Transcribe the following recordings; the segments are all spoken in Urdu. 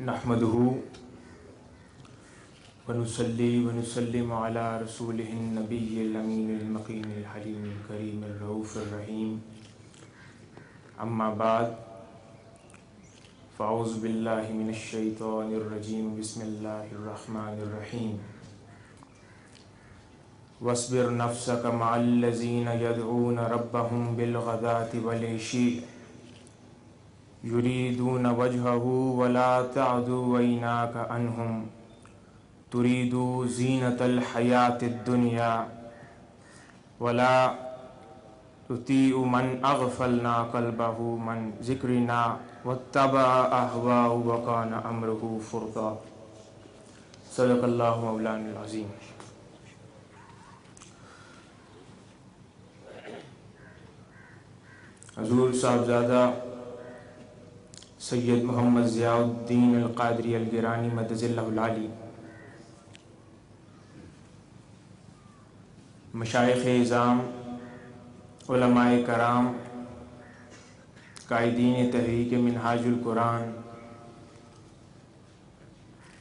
نحمدہ ونصلی ونسلم علی رسولہ النبی الامین المقیم الحلیم الکریم الرؤوف الرحیم اما بعد فاعوذ باللہ من الشیطان الرجیم بسم اللہ الرحمن الرحیم واصبر نفسک مع الذین یدعون ربهم بالغداة والعشی یریدون وجہہ ولا تعد عیناک عنہم ترید زینۃ الحیاۃ الدنیا ولا تطیع من اغفلنا قلبہ من ذکرنا واتبع اہواءہ وکان امرہ فرطا۔ صدق اللہ مولانا العظیم۔ حضور صاحبزادہ سید محمد ضیاء الدین القادری الگیلانی مدد اللہ العالی، مشائخ اعظام، علماء کرام، قائدین تحریک منہاج القرآن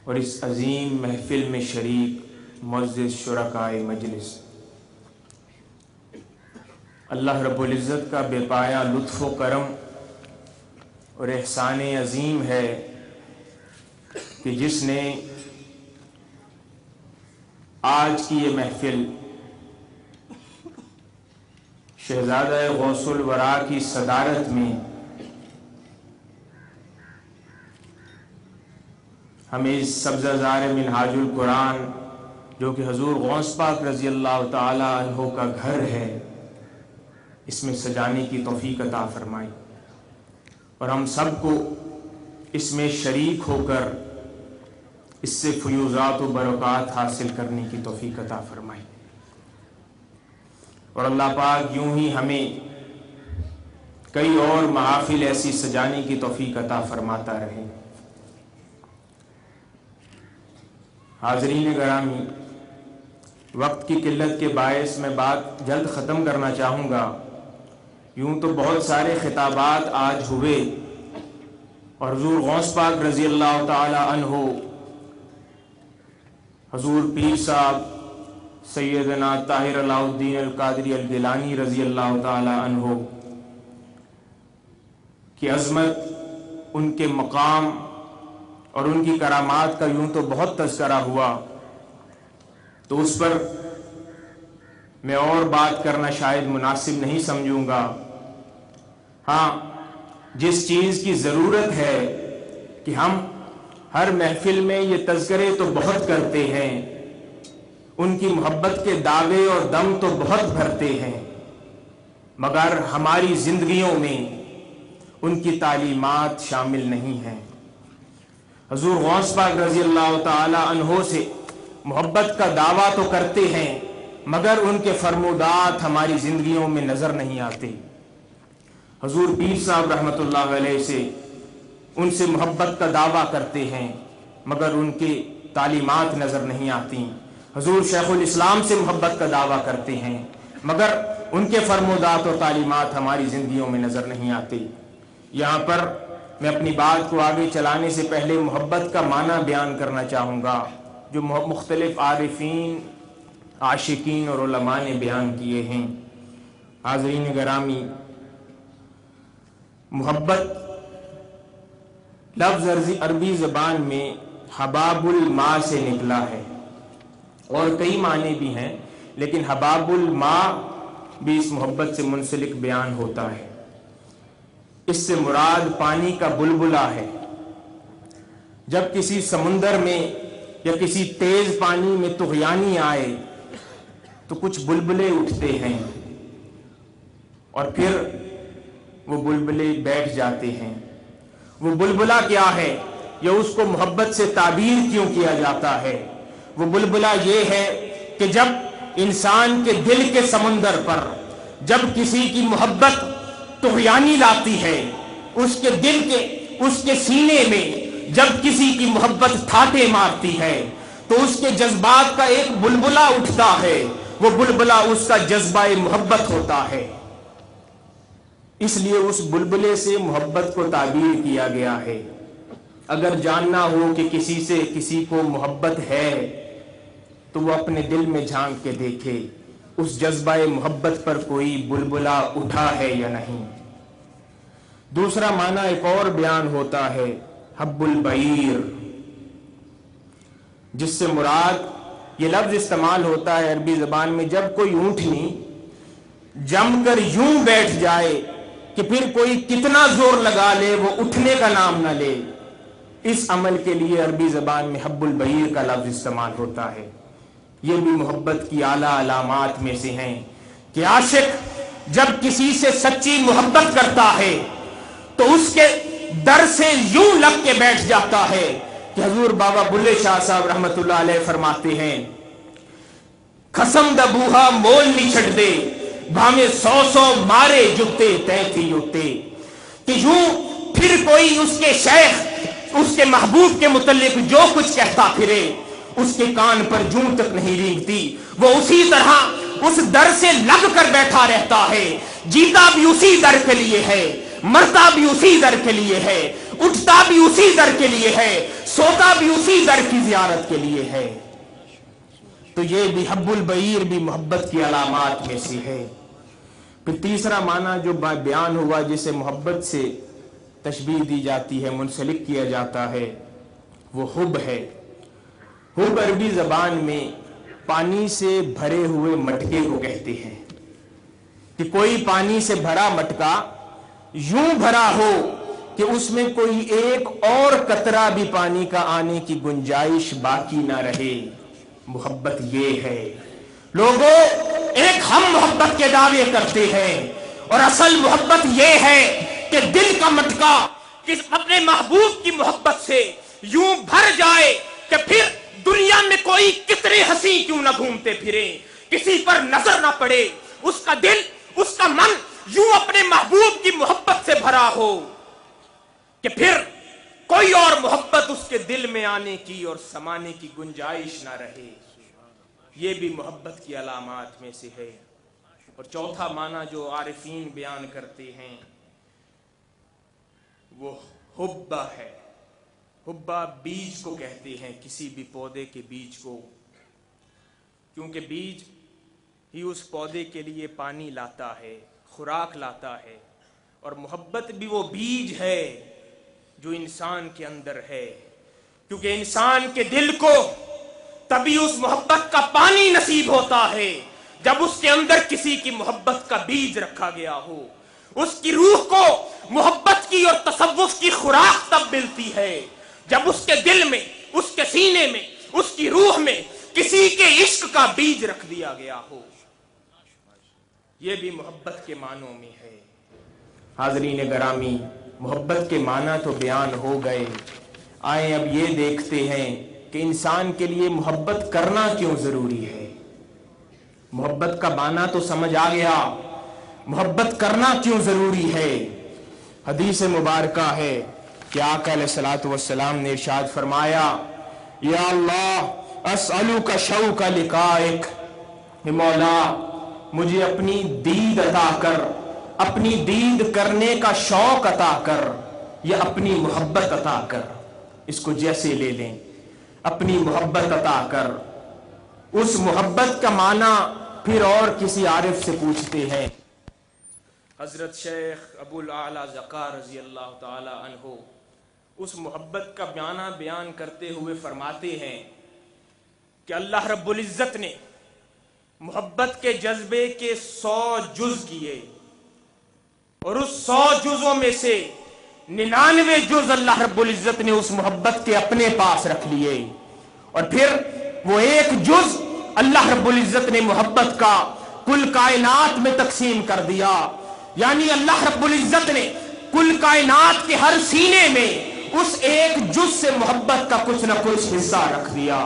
اور اس عظیم محفل میں شریک معزز شرکائے مجلس، اللہ رب العزت کا بے پایا لطف و کرم اور احسان عظیم ہے کہ جس نے آج کی یہ محفل شہزادہ غوث الورا کی صدارت میں ہمیں اس سبزہ زار منہاج القرآن جو کہ حضور غوث پاک رضی اللہ تعالی عنہ کا گھر ہے، اس میں سجانے کی توفیق عطا فرمائی اور ہم سب کو اس میں شریک ہو کر اس سے فیوضات و برکات حاصل کرنے کی توفیق عطا فرمائی، اور اللہ پاک یوں ہی ہمیں کئی اور محافل ایسی سجانے کی توفیق عطا فرماتا رہے۔ حاضرین گرامی، وقت کی قلت کے باعث میں بات جلد ختم کرنا چاہوں گا۔ یوں تو بہت سارے خطابات آج ہوئے اور حضور غوث پاک رضی اللہ تعالی عنہ، حضور پیر صاحب سیدنا طاہر علاء الدین القادری الگیلانی رضی اللہ تعالی عنہ کی عظمت، ان کے مقام اور ان کی کرامات کا یوں تو بہت تذکرہ ہوا، تو اس پر میں اور بات کرنا شاید مناسب نہیں سمجھوں گا۔ ہاں، جس چیز کی ضرورت ہے کہ ہم ہر محفل میں یہ تذکرے تو بہت کرتے ہیں، ان کی محبت کے دعوے اور دم تو بہت بھرتے ہیں، مگر ہماری زندگیوں میں ان کی تعلیمات شامل نہیں ہیں۔ حضور غوث پاک رضی اللہ تعالی عنہ سے محبت کا دعویٰ تو کرتے ہیں، مگر ان کے فرمودات ہماری زندگیوں میں نظر نہیں آتے۔ حضور پیر صاحب رحمۃ اللہ علیہ سے ان سے محبت کا دعویٰ کرتے ہیں، مگر ان کی تعلیمات نظر نہیں آتی۔ حضور شیخ الاسلام سے محبت کا دعویٰ کرتے ہیں، مگر ان کے فرمودات اور تعلیمات ہماری زندگیوں میں نظر نہیں آتے۔ یہاں پر میں اپنی بات کو آگے چلانے سے پہلے محبت کا معنی بیان کرنا چاہوں گا، جو مختلف عارفین، عاشقین اور علماء نے بیان کیے ہیں۔ حاضرین گرامی، محبت لفظ عربی زبان میں حباب الماء سے نکلا ہے، اور کئی معنی بھی ہیں، لیکن حباب الماء بھی اس محبت سے منسلک بیان ہوتا ہے۔ اس سے مراد پانی کا بلبلہ ہے۔ جب کسی سمندر میں یا کسی تیز پانی میں طغیانی آئے تو کچھ بلبلے اٹھتے ہیں اور پھر وہ بلبلے بیٹھ جاتے ہیں۔ وہ بلبلہ کیا ہے، یا اس کو محبت سے تعبیر کیوں کیا جاتا ہے؟ وہ بلبلہ یہ ہے کہ جب انسان کے دل کے سمندر پر جب کسی کی محبت طغیانی لاتی ہے، اس کے دل کے، اس کے سینے میں جب کسی کی محبت ٹھاٹے مارتی ہے، تو اس کے جذبات کا ایک بلبلہ اٹھتا ہے، وہ بلبلہ اس کا جذبہ محبت ہوتا ہے۔ اس لیے اس بلبلے سے محبت کو تعبیر کیا گیا ہے۔ اگر جاننا ہو کہ کسی سے کسی کو محبت ہے تو وہ اپنے دل میں جھانک کے دیکھے اس جذبہ محبت پر کوئی بلبلا اٹھا ہے یا نہیں۔ دوسرا معنی ایک اور بیان ہوتا ہے حب البعیر، جس سے مراد یہ لفظ استعمال ہوتا ہے عربی زبان میں جب کوئی اونٹنی جم کر یوں بیٹھ جائے کہ پھر کوئی کتنا زور لگا لے وہ اٹھنے کا نام نہ لے، اس عمل کے لیے عربی زبان میں حب البعیر کا لفظ استعمال ہوتا ہے۔ یہ بھی محبت کی اعلیٰ علامات میں سے ہیں کہ عاشق جب کسی سے سچی محبت کرتا ہے تو اس کے در سے یوں لگ کے بیٹھ جاتا ہے کہ حضور بابا بلے شاہ صاحب رحمت اللہ علیہ فرماتے ہیں قسم دا بوہا مول نہیں چھڑ دے بھامے 100 مارے جتے تے تھی ہوتے، کہ یوں پھر کوئی اس کے شیخ اس کے محبوب کے متعلق جو کچھ کہتا پھرے اس کے کان پر جوں تک نہیں رینگتی، وہ اسی طرح اس در سے لگ کر بیٹھا رہتا ہے، جیتا بھی اسی در کے لیے ہے، مرتا بھی اسی در کے لیے ہے، اٹھتا بھی اسی در کے لیے ہے، سوتا بھی اسی در کی زیارت کے لیے ہے۔ تو یہ بھی حب البعیر بھی محبت کی علامات میں سے ہے۔ پھر تیسرا معنی جو بیان ہوا جسے محبت سے تشبیہ دی جاتی ہے، منسلک کیا جاتا ہے، وہ حب ہے۔ حب عربی زبان میں پانی سے بھرے ہوئے مٹکے کو کہتے ہیں، کہ کوئی پانی سے بھرا مٹکا یوں بھرا ہو کہ اس میں کوئی ایک اور قطرہ بھی پانی کا آنے کی گنجائش باقی نہ رہے۔ محبت یہ ہے۔ لوگوں ایک ہم محبت کے دعوے کرتے ہیں اور اصل محبت یہ ہے کہ دل کا مٹکا اپنے محبوب کی محبت سے یوں بھر جائے کہ پھر دنیا میں کوئی کتنے ہنسی کیوں نہ گھومتے پھرے، کسی پر نظر نہ پڑے، اس کا دل اس کا من یوں اپنے محبوب کی محبت سے بھرا ہو کہ پھر کوئی اور محبت اس کے دل میں آنے کی اور سمانے کی گنجائش نہ رہے۔ یہ بھی محبت کی علامات میں سے ہے۔ اور چوتھا معنی جو عارفین بیان کرتے ہیں وہ حبہ ہے۔ حبہ بیج کو کہتے ہیں، کسی بھی پودے کے بیج کو، کیونکہ بیج ہی اس پودے کے لیے پانی لاتا ہے، خوراک لاتا ہے، اور محبت بھی وہ بیج ہے جو انسان کے اندر ہے، کیونکہ انسان کے دل کو تبھی اس محبت کا پانی نصیب ہوتا ہے جب اس کے اندر کسی کی محبت کا بیج رکھا گیا ہو۔ اس کی روح کو محبت کی اور تصوف کی خوراک تب ملتی ہے جب اس کے دل میں، اس کے سینے میں، اس کی روح میں کسی کے عشق کا بیج رکھ دیا گیا ہو۔ یہ بھی محبت کے معنوں میں ہے۔ حاضرین گرامی، محبت کے معنی تو بیان ہو گئے، آئیں اب یہ دیکھتے ہیں کہ انسان کے لیے محبت کرنا کیوں ضروری ہے۔ محبت کا معنی تو سمجھ آ گیا، محبت کرنا کیوں ضروری ہے۔ حدیث مبارکہ ہے کہ آقا علیہ الصلوۃ والسلام نے ارشاد فرمایا، یا اللہ اسألک شوق لقائک، مولا مجھے اپنی دید عطا کر، اپنی دید کرنے کا شوق عطا کر، یا اپنی محبت عطا کر، اس کو جیسے لے لیں، اپنی محبت عطا کر۔ اس محبت کا معنی پھر اور کسی عارف سے پوچھتے ہیں۔ حضرت شیخ ابو الاعلی زکار رضی اللہ تعالی عنہ اس محبت کا معنی بیان کرتے ہوئے فرماتے ہیں کہ اللہ رب العزت نے محبت کے جذبے کے 100 جز کیے، اور اس 100 جزوں میں سے 99 جز اللہ رب العزت نے اس محبت کے اپنے پاس رکھ لیے، اور پھر وہ ایک جز اللہ رب العزت نے محبت کا کل کائنات میں تقسیم کر دیا۔ یعنی اللہ رب العزت نے کل کائنات کے ہر سینے میں اس ایک جز سے محبت کا کچھ نہ کچھ حصہ رکھ دیا۔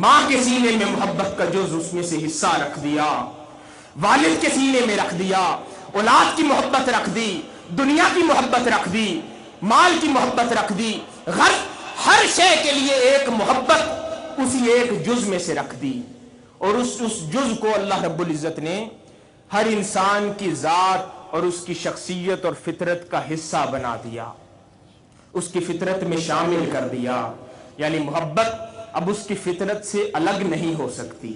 ماں کے سینے میں محبت کا جز اس میں سے حصہ رکھ دیا، والد کے سینے میں رکھ دیا، اولاد کی محبت رکھ دی، دنیا کی محبت رکھ دی، مال کی محبت رکھ دی، ہر شے کے لیے ایک محبت اسی ایک جز میں سے رکھ دی، اور اس جز کو اللہ رب العزت نے ہر انسان کی ذات اور اس کی شخصیت اور فطرت کا حصہ بنا دیا۔ اس کی فطرت میں شامل کر دیا، یعنی محبت اب اس کی فطرت سے الگ نہیں ہو سکتی۔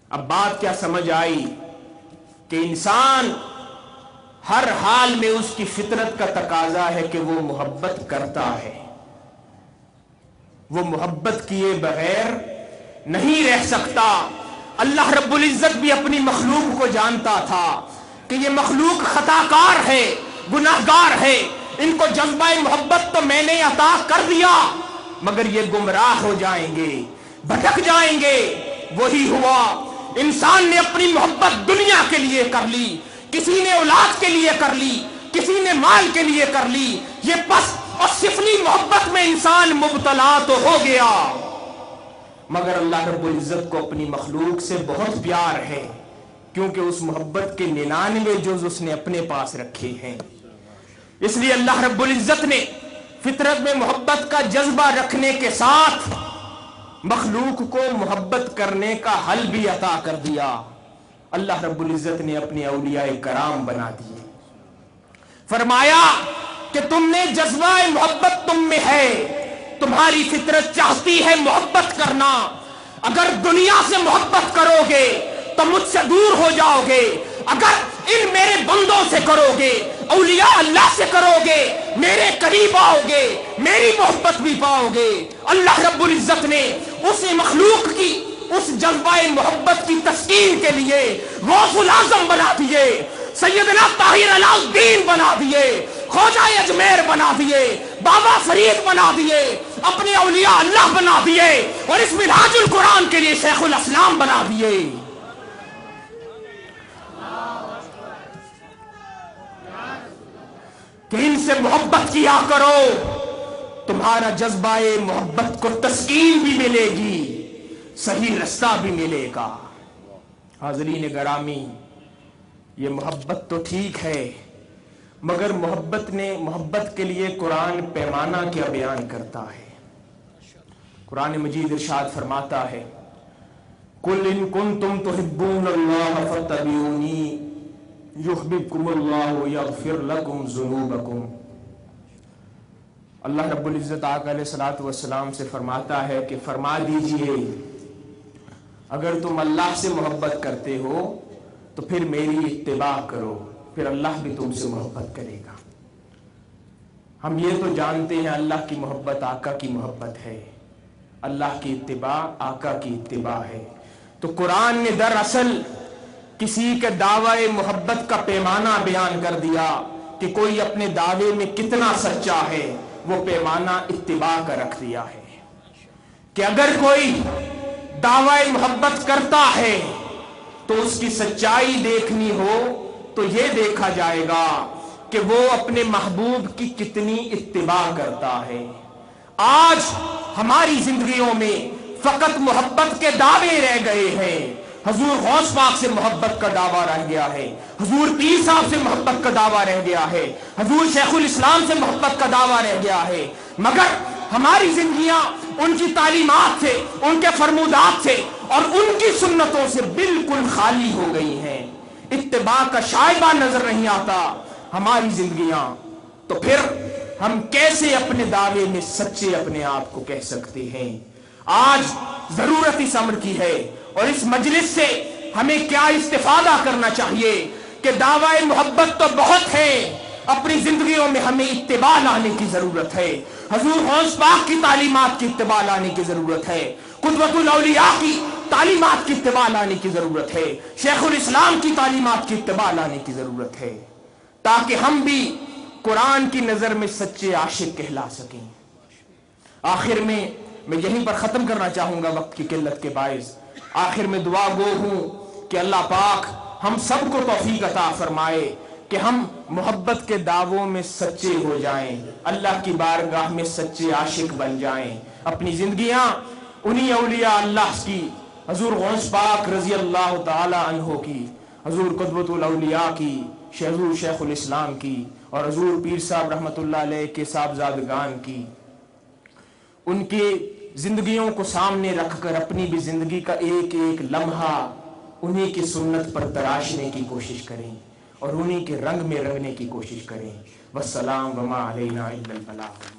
اب بات کیا سمجھ آئی کہ انسان ہر حال میں اس کی فطرت کا تقاضا ہے کہ وہ محبت کرتا ہے، وہ محبت کیے بغیر نہیں رہ سکتا۔ اللہ رب العزت بھی اپنی مخلوق کو جانتا تھا کہ یہ مخلوق خطا کار ہے، گناہ گار ہے، ان کو جذبہ محبت تو میں نے عطا کر دیا مگر یہ گمراہ ہو جائیں گے، بھٹک جائیں گے۔ وہی ہوا، انسان نے اپنی محبت دنیا کے لیے کر لی، کسی نے اولاد کے لیے کر لی، کسی نے مال کے لیے کر لی، یہ پس اور سفلی محبت میں انسان مبتلا تو ہو گیا، مگر اللہ رب العزت کو اپنی مخلوق سے بہت پیار ہے، کیونکہ اس محبت کے 99 جز اس نے اپنے پاس رکھے ہیں۔ اس لیے اللہ رب العزت نے فطرت میں محبت کا جذبہ رکھنے کے ساتھ مخلوق کو محبت کرنے کا حل بھی عطا کر دیا۔ اللہ رب العزت نے اپنے اولیاء کرام بنا دیے، فرمایا کہ تم نے جذبہ محبت تم میں ہے، تمہاری فطرت چاہتی ہے محبت کرنا، اگر دنیا سے محبت کرو گے تو مجھ سے دور ہو جاؤ گے، اگر ان میرے بندوں سے کرو گے، اولیاء اللہ سے کرو گے، میرے قریب آؤ گے، میری محبت بھی پاؤ گے۔ اللہ رب العزت نے اس مخلوق کی اس جذبہ محبت کی تسکین کے لیے غوث الاعظم بنا دیے، سیدنا طاہر علاء الدین بنا دیے، خواجہ اجمیر بنا دیے، بابا فرید بنا دیے، اپنے اولیاء اللہ بنا دیے، اور اس منہاج القرآن کے لیے شیخ الاسلام بنا دیے۔ کہ ان سے محبت کیا کرو، تمہارا جذبہ محبت کو تسکین بھی ملے گی، صحیح رستہ بھی ملے گا۔ حاضرین گرامی، یہ محبت تو ٹھیک ہے، مگر محبت کے لیے قرآن پیمانہ کیا بیان کرتا ہے۔ قرآن مجید ارشاد فرماتا ہے، قُلْ إِن كُنتُمْ تُحِبُّونَ اللَّهَ فَاتَّبِعُونِي یحببکم اللہ یغفر لکم ذنوبکم۔ اللہ رب العزت آقا علیہ الصلوۃ والسلام سے فرماتا ہے کہ فرما دیجئے اگر تم اللہ سے محبت کرتے ہو تو پھر میری اتباع کرو، پھر اللہ بھی تم سے محبت کرے گا۔ ہم یہ تو جانتے ہیں اللہ کی محبت آقا کی محبت ہے، اللہ کی اتباع آقا کی اتباع ہے، تو قرآن نے دراصل کسی کے دعوی محبت کا پیمانہ بیان کر دیا کہ کوئی اپنے دعوے میں کتنا سچا ہے، وہ پیمانہ اتباع کا رکھ دیا ہے کہ اگر کوئی دعوی محبت کرتا ہے تو اس کی سچائی دیکھنی ہو تو یہ دیکھا جائے گا کہ وہ اپنے محبوب کی کتنی اتباع کرتا ہے۔ آج ہماری زندگیوں میں فقط محبت کے دعوے رہ گئے ہیں، حضور غوث پاک سے محبت کا دعویٰ رہ گیا ہے، حضور پیر صاحب سے محبت کا دعویٰ رہ گیا ہے، حضور شیخ الاسلام سے محبت کا دعویٰ رہ گیا ہے، مگر ہماری زندگیاں ان کی تعلیمات سے، ان کے فرمودات سے اور ان کی سنتوں سے بالکل خالی ہو گئی ہیں، اتباع کا شائبہ نظر نہیں آتا ہماری زندگیاں، تو پھر ہم کیسے اپنے دعوے میں سچے اپنے آپ کو کہہ سکتے ہیں؟ آج ضرورت اس امر کی ہے، اور اس مجلس سے ہمیں کیا استفادہ کرنا چاہیے کہ دعوی محبت تو بہت ہے، اپنی زندگیوں میں ہمیں اتباع لانے کی ضرورت ہے، حضور غوث پاک کی تعلیمات کی اتباع لانے کی ضرورت ہے، قدوۃ الاولیاء کی تعلیمات کی اتباع لانے کی ضرورت ہے، شیخ الاسلام کی تعلیمات کی اتباع لانے کی ضرورت ہے، تاکہ ہم بھی قرآن کی نظر میں سچے عاشق کہلا سکیں۔ آخر میں یہیں پر ختم کرنا چاہوں گا وقت کی قلت کے باعث، آخر میں دعا گو ہوں کہ اللہ پاک ہم سب کو توفیق عطا فرمائے کہ ہم محبت کے دعووں میں سچے ہو جائیں، اللہ کی بارگاہ میں سچے عاشق بن جائیں، اپنی زندگیاں انہی اولیاء اللہ کی، حضور غوث پاک رضی اللہ تعالی عنہ کی، حضور قدوۃ الاولیاء کی، حضور شیخ الاسلام کی، اور حضور پیر صاحب رحمۃ اللہ علیہ کے صاحبزادگان کی، ان کے زندگیوں کو سامنے رکھ کر اپنی بھی زندگی کا ایک ایک لمحہ انہی کی سنت پر تراشنے کی کوشش کریں، اور انہی کے رنگ میں رنگنے کی کوشش کریں۔ والسلام وما علینا الا البلاغ۔